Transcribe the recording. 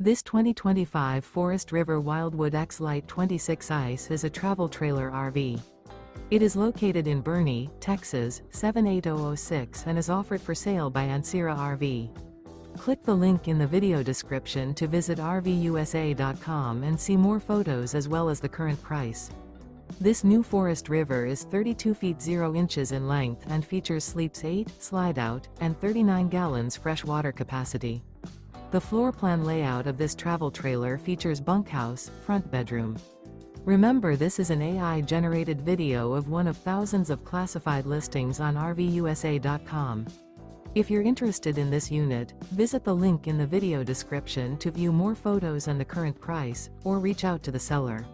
This 2025 Forest River Wildwood X-Lite 26 ICE is a travel trailer RV. It is located in Boerne, Texas, 78006 and is offered for sale by Ancira RV. Click the link in the video description to visit RVUSA.com and see more photos as well as the current price. This new Forest River is 32 feet 0 inches in length and features sleeps 8, Slideout, and 39 gallons fresh water capacity. The floor plan layout of this travel trailer features bunkhouse, front bedroom. Remember, this is an AI-generated video of one of thousands of classified listings on RVUSA.com. If you're interested in this unit, visit the link in the video description to view more photos and the current price, or reach out to the seller.